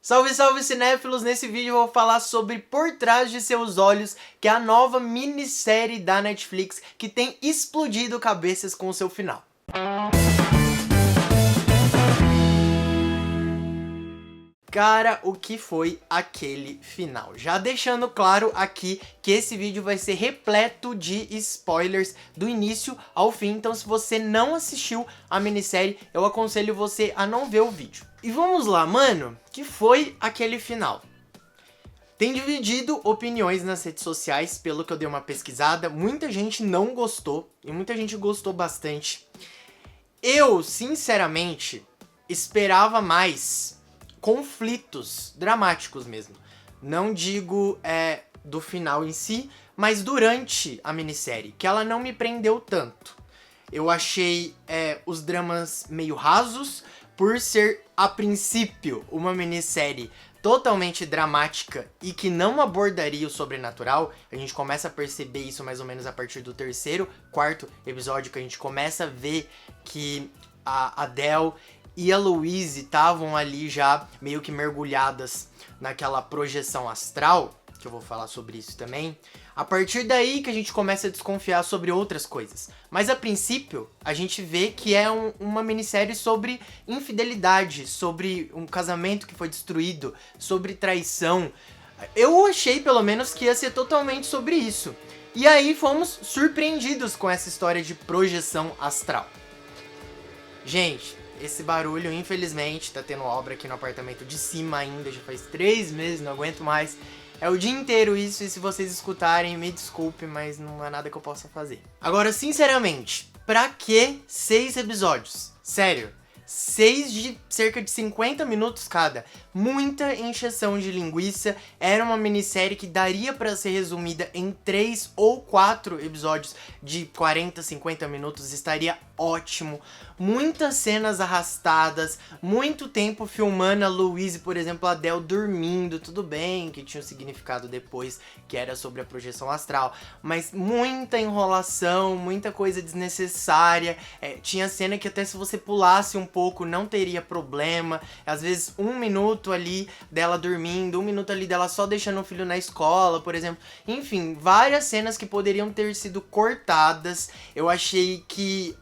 Salve, salve cinéfilos! Nesse vídeo eu vou falar sobre Por Trás de Seus Olhos, que é a nova minissérie da Netflix que tem explodido cabeças com o seu final. Cara, o que foi aquele final? Já deixando claro aqui que esse vídeo vai ser repleto de spoilers do início ao fim, então se você não assistiu a minissérie, eu aconselho você a não ver o vídeo. E vamos lá, mano, que foi aquele final? Tem dividido opiniões nas redes sociais, pelo que eu dei uma pesquisada, muita gente não gostou e muita gente gostou bastante. Eu, sinceramente, esperava mais conflitos dramáticos mesmo. Não digo do final em si, mas durante a minissérie, que ela não me prendeu tanto. Eu achei os dramas meio rasos, por ser, a princípio, uma minissérie totalmente dramática e que não abordaria o sobrenatural. A gente começa a perceber isso mais ou menos a partir do terceiro, quarto episódio, que a gente começa a ver que a Adele e a Louise estavam ali já meio que mergulhadas naquela projeção astral, que eu vou falar sobre isso também. A partir daí que a gente começa a desconfiar sobre outras coisas. Mas a princípio, a gente vê que é uma minissérie sobre infidelidade, sobre um casamento que foi destruído, sobre traição. Eu achei, pelo menos, que ia ser totalmente sobre isso. E aí fomos surpreendidos com essa história de projeção astral. Gente, esse barulho, infelizmente, tá tendo obra aqui no apartamento de cima ainda, já faz 3 meses, não aguento mais. É o dia inteiro isso, e se vocês escutarem, me desculpe, mas não é nada que eu possa fazer. Agora, sinceramente, pra que 6 episódios? Sério, 6 de cerca de 50 minutos cada. Muita encheção de linguiça. Era uma minissérie que daria pra ser resumida em 3 ou 4 episódios de 40, 50 minutos. Estaria ótimo. Muitas cenas arrastadas, muito tempo filmando a Louise, por exemplo, a Adele dormindo, tudo bem, que tinha um significado depois, que era sobre a projeção astral, mas muita enrolação, muita coisa desnecessária. Tinha cena que até se você pulasse um pouco não teria problema, às vezes 1 minuto ali dela dormindo, 1 minuto ali dela só deixando o filho na escola, por exemplo. Enfim, várias cenas que poderiam ter sido cortadas. Eu achei que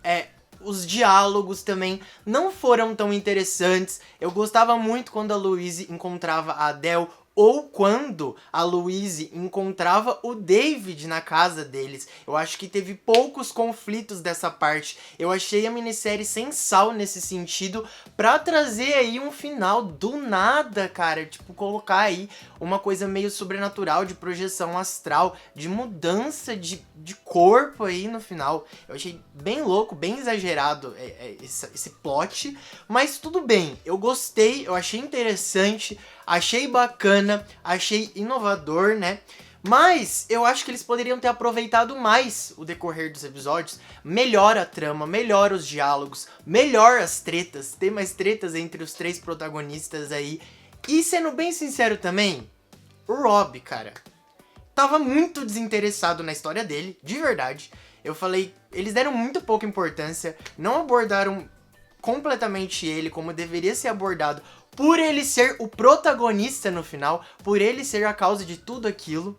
os diálogos também não foram tão interessantes. Eu gostava muito quando a Louise encontrava a Adele, ou quando a Louise encontrava o David na casa deles. Eu acho que teve poucos conflitos dessa parte. Eu achei a minissérie sem sal nesse sentido, pra trazer aí um final do nada, cara. Tipo, colocar aí uma coisa meio sobrenatural, de projeção astral, de mudança de corpo aí no final. Eu achei bem louco, bem exagerado esse plot, mas tudo bem. Eu gostei, eu achei interessante, achei bacana, achei inovador, né? Mas eu acho que eles poderiam ter aproveitado mais o decorrer dos episódios. Melhor a trama, melhor os diálogos, melhor as tretas, ter mais tretas entre os 3 protagonistas aí. E sendo bem sincero também, o Rob, cara, tava muito desinteressado na história dele, de verdade. Eu falei, eles deram muito pouca importância, não abordaram completamente ele como deveria ser abordado, por ele ser o protagonista no final, por ele ser a causa de tudo aquilo.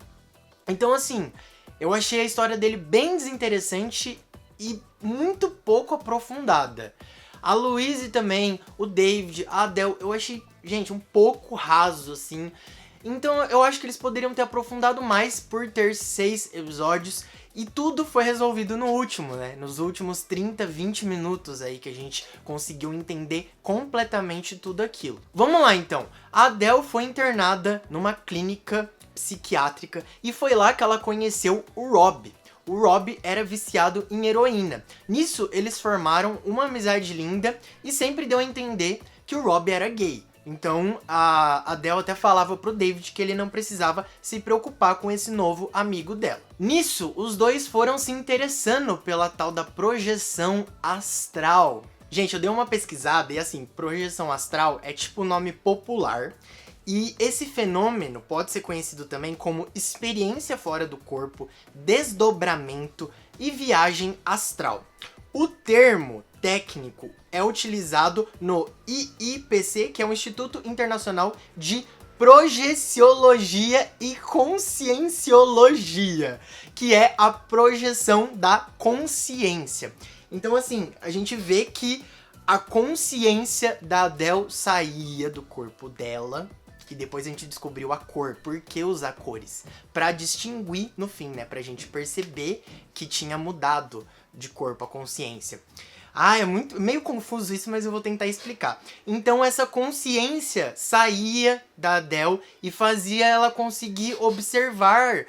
Então assim, eu achei a história dele bem desinteressante e muito pouco aprofundada. A Louise também, o David, a Adele, eu achei, gente, um pouco raso, assim. Então eu acho que eles poderiam ter aprofundado mais por ter 6 episódios. E tudo foi resolvido no último, né? Nos últimos 30, 20 minutos aí que a gente conseguiu entender completamente tudo aquilo. Vamos lá então. A Adele foi internada numa clínica psiquiátrica e foi lá que ela conheceu o Rob. O Rob era viciado em heroína. Nisso, eles formaram uma amizade linda e sempre deu a entender que o Rob era gay. Então, a Adele até falava pro David que ele não precisava se preocupar com esse novo amigo dela. Nisso, os dois foram se interessando pela tal da projeção astral. Gente, eu dei uma pesquisada e assim, projeção astral é tipo nome popular. E esse fenômeno pode ser conhecido também como experiência fora do corpo, desdobramento e viagem astral. O termo técnico é utilizado no IIPC, que é o Instituto Internacional de Projeciologia e Conscienciologia, que é a projeção da consciência. Então, assim, a gente vê que a consciência da Adele saía do corpo dela, e depois a gente descobriu a cor. Por que usar cores? Pra distinguir no fim, né? Pra gente perceber que tinha mudado de corpo a consciência. É meio confuso isso, mas eu vou tentar explicar. Então essa consciência saía da Adele e fazia ela conseguir observar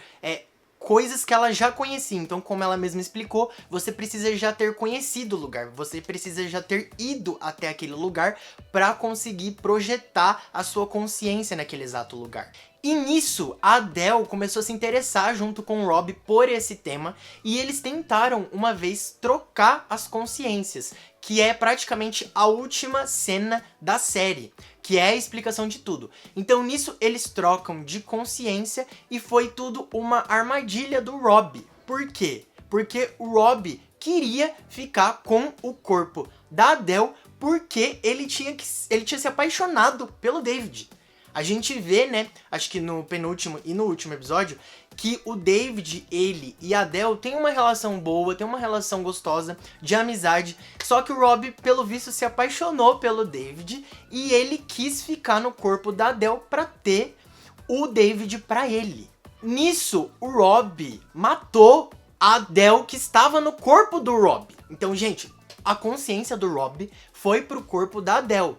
coisas que ela já conhecia. Então, como ela mesma explicou, você precisa já ter conhecido o lugar, você precisa já ter ido até aquele lugar para conseguir projetar a sua consciência naquele exato lugar. E nisso, a Adele começou a se interessar junto com o Rob por esse tema, e eles tentaram uma vez trocar as consciências, que é praticamente a última cena da série, que é a explicação de tudo. Então nisso eles trocam de consciência e foi tudo uma armadilha do Rob. Por quê? Porque o Rob queria ficar com o corpo da Adele porque ele tinha se apaixonado pelo David. A gente vê, né, acho que no penúltimo e no último episódio, que o David, ele e a Adele têm uma relação boa, têm uma relação gostosa de amizade, só que o Rob, pelo visto, se apaixonou pelo David e ele quis ficar no corpo da Adele pra ter o David pra ele. Nisso, o Rob matou a Adele que estava no corpo do Rob. Então, gente, a consciência do Rob foi pro corpo da Adele.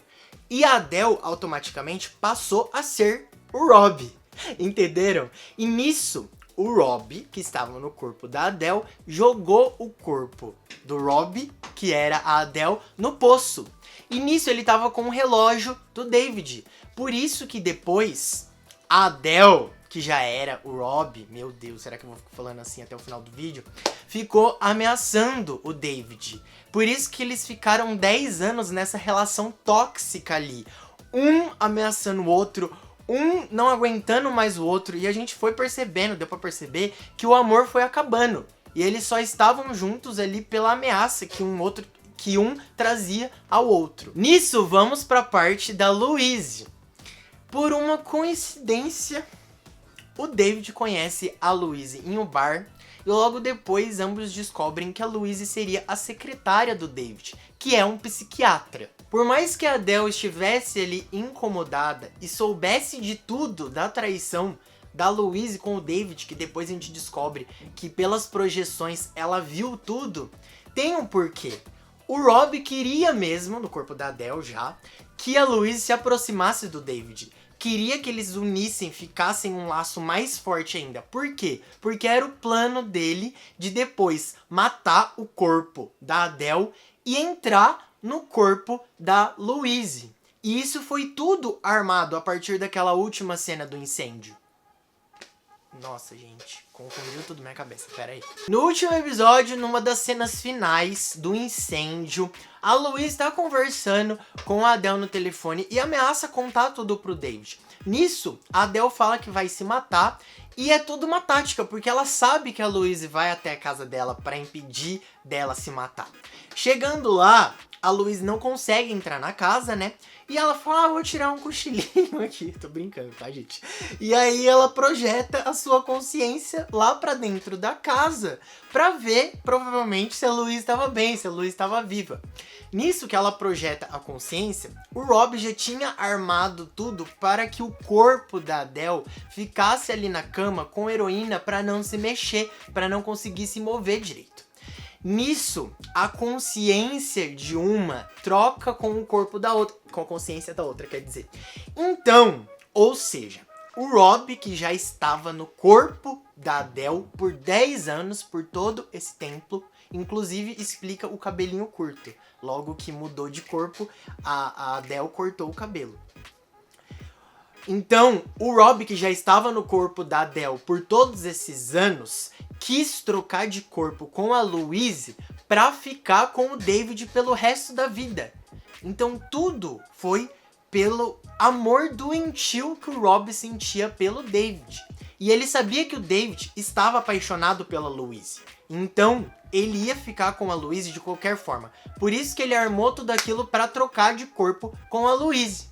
E a Adele, automaticamente, passou a ser o Rob. Entenderam? E nisso, o Rob, que estava no corpo da Adele, jogou o corpo do Rob, que era a Adele, no poço. E nisso ele estava com o relógio do David. Por isso que depois, a Adele, que já era o Rob, meu Deus, será que eu vou ficar falando assim até o final do vídeo? Ficou ameaçando o David. Por isso que eles ficaram 10 anos nessa relação tóxica ali. Um ameaçando o outro, um não aguentando mais o outro. E a gente foi percebendo, deu pra perceber, que o amor foi acabando. E eles só estavam juntos ali pela ameaça que um trazia ao outro. Nisso, vamos pra parte da Louise. Por uma coincidência, o David conhece a Louise em um bar. E logo depois, ambos descobrem que a Louise seria a secretária do David, que é um psiquiatra. Por mais que a Adele estivesse ali incomodada e soubesse de tudo da traição da Louise com o David, que depois a gente descobre que pelas projeções ela viu tudo, tem um porquê. O Rob queria mesmo, no corpo da Adele já, que a Louise se aproximasse do David. Queria que eles unissem, ficassem um laço mais forte ainda. Por quê? Porque era o plano dele de depois matar o corpo da Adele e entrar no corpo da Louise. E isso foi tudo armado a partir daquela última cena do incêndio. Nossa, gente, confundiu tudo na minha cabeça, pera aí. No último episódio, numa das cenas finais do incêndio, a Louise tá conversando com a Adele no telefone e ameaça contar tudo pro David. Nisso, a Adele fala que vai se matar e é tudo uma tática, porque ela sabe que a Louise vai até a casa dela pra impedir dela se matar. Chegando lá, a Louise não consegue entrar na casa, né? E ela fala, vou tirar um cochilinho aqui. Tô brincando, tá, gente? E aí ela projeta a sua consciência lá pra dentro da casa pra ver, provavelmente, se a Louise estava bem, se a Louise estava viva. Nisso que ela projeta a consciência, o Rob já tinha armado tudo para que o corpo da Adele ficasse ali na cama com heroína pra não se mexer, pra não conseguir se mover direito. Nisso, a consciência de uma troca com o corpo da outra, com a consciência da outra, quer dizer. Então, ou seja, o Rob, que já estava no corpo da Adele por 10 anos, por todo esse tempo, inclusive explica o cabelinho curto. Logo que mudou de corpo, a Adele cortou o cabelo. Então, o Rob, que já estava no corpo da Adele por todos esses anos, quis trocar de corpo com a Louise pra ficar com o David pelo resto da vida. Então tudo foi pelo amor doentio que o Rob sentia pelo David. E ele sabia que o David estava apaixonado pela Louise. Então, ele ia ficar com a Louise de qualquer forma. Por isso que ele armou tudo aquilo pra trocar de corpo com a Louise.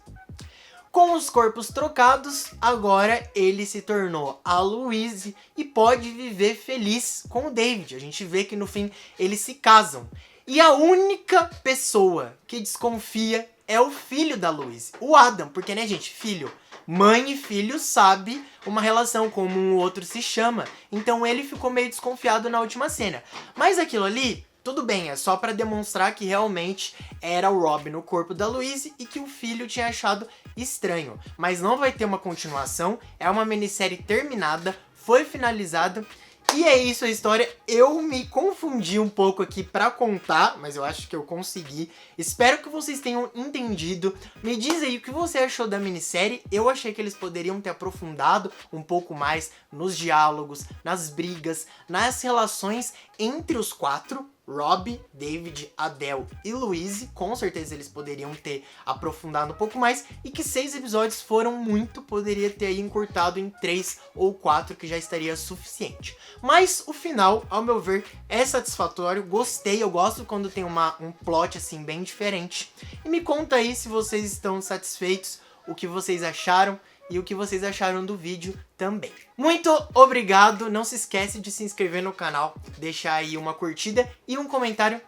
Com os corpos trocados, agora ele se tornou a Louise e pode viver feliz com o David. A gente vê que no fim eles se casam. E a única pessoa que desconfia é o filho da Louise, o Adam, porque, né, gente, filho, mãe e filho sabe uma relação, como um outro se chama. Então ele ficou meio desconfiado na última cena. Mas aquilo ali, tudo bem, é só pra demonstrar que realmente era o Rob no corpo da Louise e que o filho tinha achado estranho. Mas não vai ter uma continuação, é uma minissérie terminada, foi finalizada. E é isso a história. Eu me confundi um pouco aqui pra contar, mas eu acho que eu consegui. Espero que vocês tenham entendido. Me diz aí o que você achou da minissérie. Eu achei que eles poderiam ter aprofundado um pouco mais nos diálogos, nas brigas, nas relações entre os quatro. Rob, David, Adele e Louise, com certeza eles poderiam ter aprofundado um pouco mais, e que 6 episódios foram muito, poderia ter aí encurtado em 3 ou 4, que já estaria suficiente. Mas o final, ao meu ver, é satisfatório, gostei, eu gosto quando tem um plot assim bem diferente. E me conta aí se vocês estão satisfeitos, o que vocês acharam e o que vocês acharam do vídeo também. Muito obrigado, não se esquece de se inscrever no canal, deixar aí uma curtida e um comentário.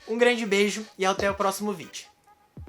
Um grande beijo e até o próximo vídeo.